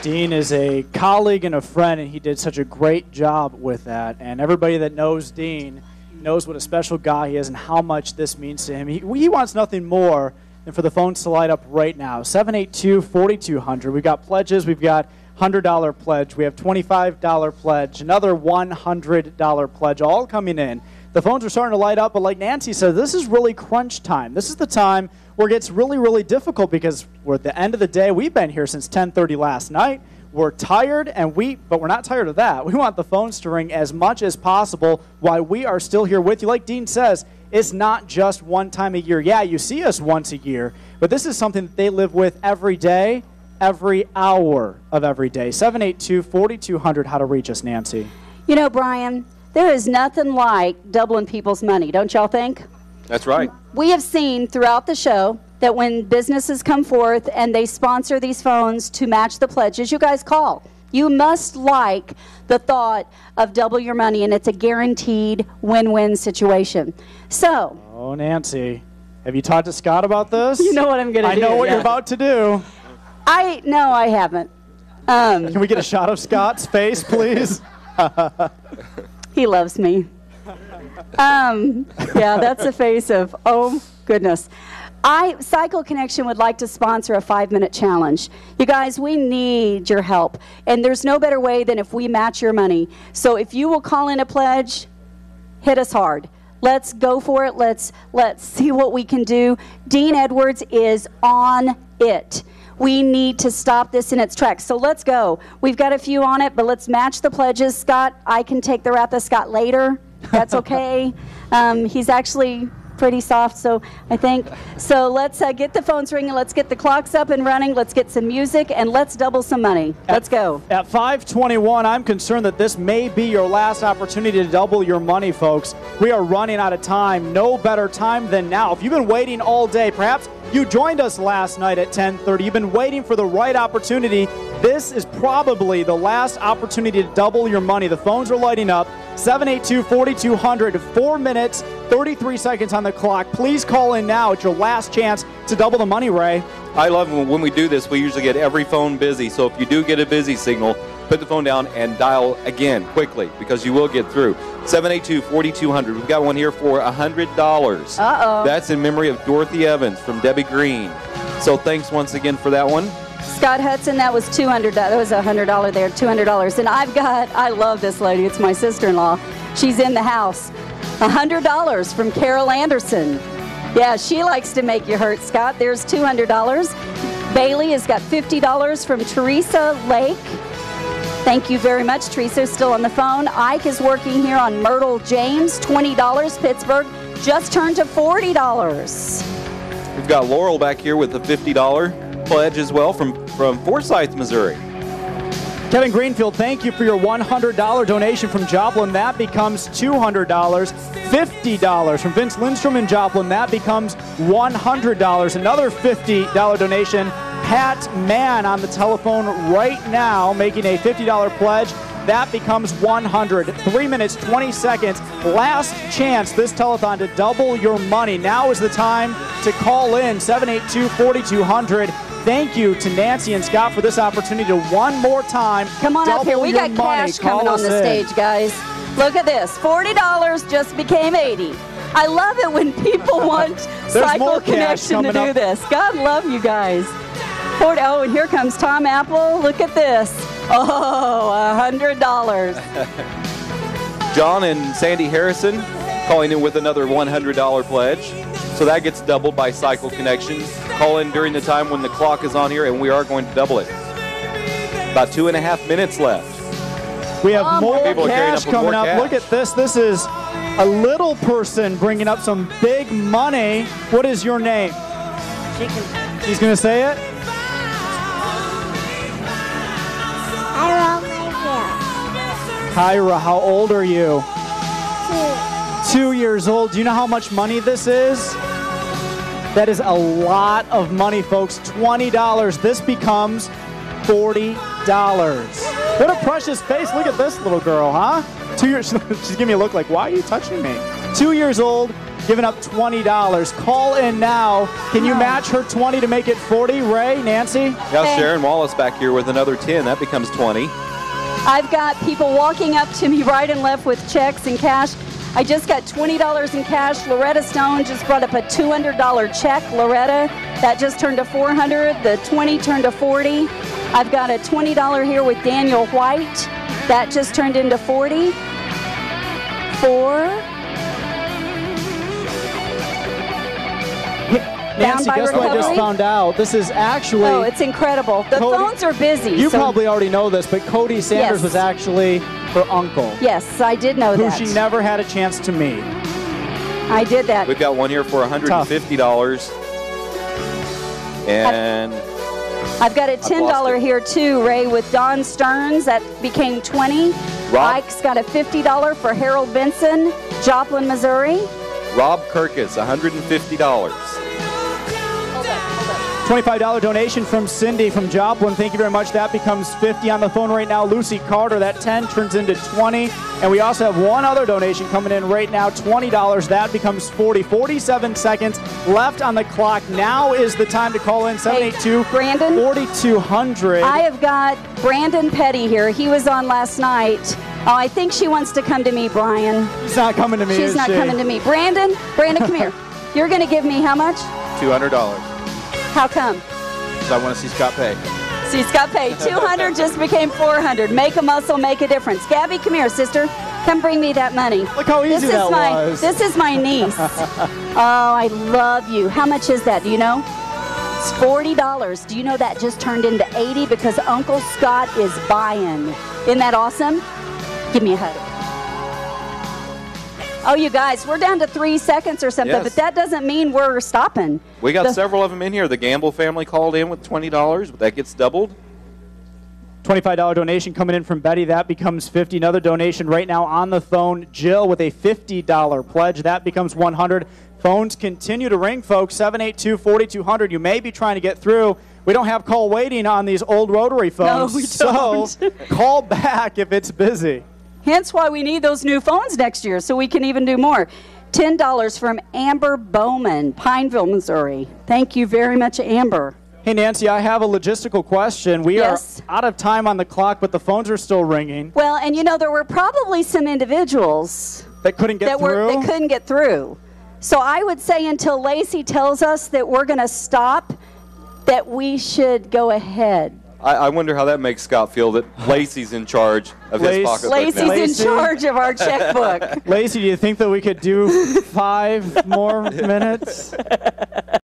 Dean is a colleague and a friend, and he did such a great job with that. And everybody that knows Dean knows what a special guy he is and how much this means to him. He wants nothing more than for the phones to light up right now. 782-4200. We've got pledges. We've got $100 pledge. We have $25 pledge, another $100 pledge, all coming in. The phones are starting to light up, but like Nancy said, this is really crunch time. This is the time where it gets really, really difficult because we're at the end of the day. We've been here since 10:30 last night. We're tired, but we're not tired of that. We want the phones to ring as much as possible while we are still here with you. Like Dean says, it's not just one time a year. Yeah, you see us once a year, but this is something that they live with every day, every hour of every day. 782-4200, how to reach us, Nancy. You know, Brian, there is nothing like doubling people's money, don't y'all think? That's right. We have seen throughout the show that when businesses come forth and they sponsor these phones to match the pledges, you guys call. You must like the thought of double your money, and it's a guaranteed win-win situation. So. Oh, Nancy, have you talked to Scott about this? You know what I'm going to do. I know what you're about to do. No, I haven't. Can we get a shot of Scott's face, please? He loves me. Yeah, that's the face of, oh, goodness. Cycle Connection would like to sponsor a 5-minute challenge. You guys, we need your help. And there's no better way than if we match your money. So if you will call in a pledge, hit us hard. Let's go for it. Let's see what we can do. Dean Edwards is on it. We need to stop this in its tracks. So let's go. We've got a few on it, but let's match the pledges. Scott, I can take the wrath of Scott later. That's okay. He's actually pretty soft, so I think. So let's get the phones ringing. Let's get the clocks up and running. Let's get some music, and let's double some money. Let's go. At 5:21, I'm concerned that this may be your last opportunity to double your money, folks. We are running out of time. No better time than now. If you've been waiting all day, perhaps you joined us last night at 10:30. You've been waiting for the right opportunity. This is probably the last opportunity to double your money. The phones are lighting up. 782-4200, 4 minutes, 33 seconds on the clock. Please call in now. It's your last chance to double the money, Ray. I love when we do this, we usually get every phone busy. So if you do get a busy signal, put the phone down and dial again quickly because you will get through. 782-4200. We've got one here for $100. Uh-oh. That's in memory of Dorothy Evans from Debbie Green. So thanks once again for that one. Scott Hudson, that was $200. That was $100 there, $200. And I love this lady. It's my sister-in-law. She's in the house. $100 from Carol Anderson. Yeah, she likes to make you hurt, Scott. There's $200. Bailey has got $50 from Teresa Lake. Thank you very much. Teresa's still on the phone. Ike is working here on Myrtle James, $20. Pittsburgh just turned to $40. We've got Laurel back here with a $50 pledge as well from Forsyth, Missouri. Kevin Greenfield, thank you for your $100 donation from Joplin. That becomes $200. $50 from Vince Lindstrom in Joplin. That becomes $100. Another $50 donation. Pat Mann on the telephone right now making a $50 pledge. That becomes $100. 3 minutes, 20 seconds. Last chance this telethon to double your money. Now is the time to call in. 782-4200. Thank you to Nancy and Scott for this opportunity to one more time. Come on up here. We got cash coming on the stage, guys. Look at this. $40 just became $80. I love it when people want Cycle Connection to do this. God love you guys. Oh, and here comes Tom Apple. Look at this. Oh, $100. John and Sandy Harrison calling in with another $100 pledge. So that gets doubled by Cycle Connection. Call in during the time when the clock is on here, and we are going to double it. About 2.5 minutes left. We have more cash coming up. Look at this. This is a little person bringing up some big money. What is your name? Chicken. He's going to say it? Kyra, how old are you? 2 years old. Do you know how much money this is? That is a lot of money, folks. $20. This becomes $40. What a precious face. Look at this little girl, huh? 2 years. She's giving me a look like, why are you touching me? 2 years old, giving up $20. Call in now. Can you match her 20 to make it 40? Ray, Nancy? Yeah, Sharon Wallace back here with another 10. That becomes 20. I've got people walking up to me right and left with checks and cash. I just got $20 in cash. Loretta Stone just brought up a $200 check. Loretta, that just turned to $400. The 20 turned to 40. I've got a $20 here with Daniel White. That just turned into 40. 4. Nancy, guess what I just found out? This is actually... Oh, it's incredible. The phones are busy. You probably already know this, but Cody Sanders was actually her uncle. Yes, I did know that. Who she never had a chance to meet. I did that. We've got one here for $150. And... I've got a $10 here, too, Ray, with Don Stearns. That became 20. Ike's got a $50 for Harold Benson, Joplin, Missouri. Rob Kirkus, $150. $25 donation from Cindy from Joplin. Thank you very much. That becomes 50 on the phone right now. Lucy Carter, that 10 turns into 20. And we also have one other donation coming in right now, $20. That becomes 40. 47 seconds left on the clock. Now is the time to call in 782-4200. I have got Brandon Petty here. He was on last night. Oh, I think she wants to come to me, Brian. She's not coming to me, She's not coming to me. Brandon, come here. You're going to give me how much? $200. How come? Because I want to see Scott pay. See Scott pay. 200 just became 400. Make a muscle, make a difference. Gabby, come here, sister. Come bring me that money. Look how easy that was. This is my niece. Oh, I love you. How much is that? Do you know? It's $40. Do you know that just turned into 80 because Uncle Scott is buying? Isn't that awesome? Give me a hug. Oh, you guys, we're down to 3 seconds or something, but that doesn't mean we're stopping. We got several of them in here. The Gamble family called in with $20, but that gets doubled. $25 donation coming in from Betty. That becomes 50. Another donation right now on the phone. Jill with a $50 pledge. That becomes 100. Phones continue to ring, folks. 782-4200. You may be trying to get through. We don't have call waiting on these old rotary phones. No, we don't. So call back if it's busy. Hence why we need those new phones next year so we can even do more. $10 from Amber Bowman, Pineville, Missouri. Thank you very much, Amber. Hey, Nancy, I have a logistical question. We are out of time on the clock, but the phones are still ringing. Well, and you know, there were probably some individuals that couldn't get through. That couldn't get through. So I would say until Lacey tells us that we're going to stop, that we should go ahead. I wonder how that makes Scott feel that Lacey's in charge of his pocketbook. Lacey's in charge of our checkbook. Lacey, do you think that we could do 5 more minutes?